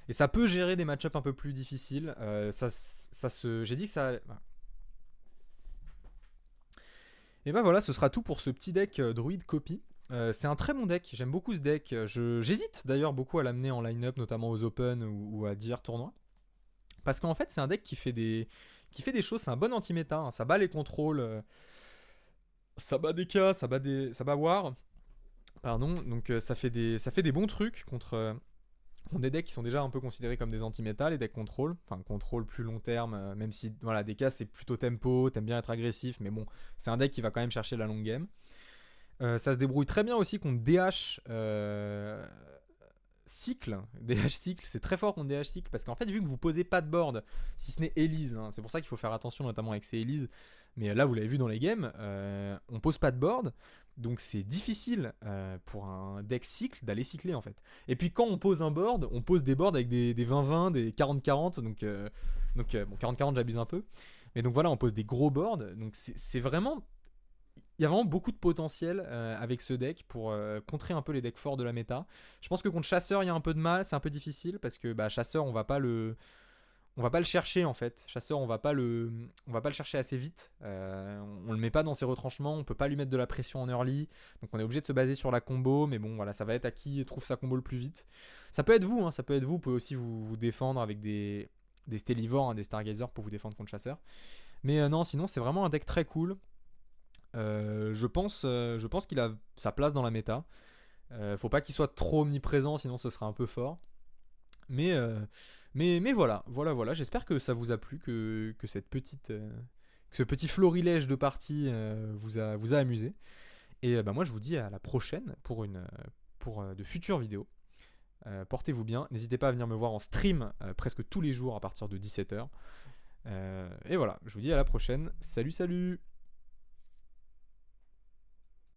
Et ça peut gérer des match-up un peu plus difficiles. J'ai dit que ça... Et bah voilà, ce sera tout pour ce petit deck druide copy. C'est un très bon deck, j'aime beaucoup ce deck. J'hésite d'ailleurs beaucoup à l'amener en line-up, notamment aux Open ou à divers tournois. Parce qu'en fait, c'est un deck qui fait des choses, c'est un bon anti-méta. Hein. Ça bat les contrôles, ça bat des K, ça bat War. Pardon, donc ça fait des bons trucs contre des decks qui sont déjà un peu considérés comme des anti-méta, les decks contrôle. Enfin, contrôle plus long terme, même si voilà, des cas c'est plutôt tempo, t'aimes bien être agressif, mais bon, c'est un deck qui va quand même chercher la long game. Ça se débrouille très bien aussi contre DH cycle. DH cycle, c'est très fort contre DH cycle parce qu'en fait, vu que vous posez pas de board, si ce n'est Elise, hein, c'est pour ça qu'il faut faire attention notamment avec ces Elise. Mais là, vous l'avez vu dans les games, on pose pas de board. Donc c'est difficile pour un deck cycle d'aller cycler en fait. Et puis quand on pose un board, on pose des boards avec des 20-20, des 40-40. Donc bon, 40-40 j'abuse un peu. Mais donc voilà, on pose des gros boards. Donc c'est vraiment... Il y a vraiment beaucoup de potentiel avec ce deck pour contrer un peu les decks forts de la méta. Je pense que contre Chasseur, il y a un peu de mal, c'est un peu difficile parce que bah, Chasseur, on va pas le chercher en fait. Chasseur, on va pas le chercher assez vite. On le met pas dans ses retranchements, on peut pas lui mettre de la pression en early. Donc on est obligé de se baser sur la combo, mais bon voilà, ça va être à qui trouve sa combo le plus vite. Ça peut être vous, hein, ça peut être vous. Vous pouvez aussi vous défendre avec des Stélivores, hein, des Stargazers pour vous défendre contre Chasseur. Mais non, sinon c'est vraiment un deck très cool. Je pense qu'il a sa place dans la méta. Faut pas qu'il soit trop omniprésent, sinon ce sera un peu fort. Mais voilà. J'espère que ça vous a plu, que ce petit florilège de parties vous a amusé. Et bah moi je vous dis à la prochaine pour de futures vidéos. Portez-vous bien. N'hésitez pas à venir me voir en stream presque tous les jours à partir de 17h. Et voilà, je vous dis à la prochaine. Salut.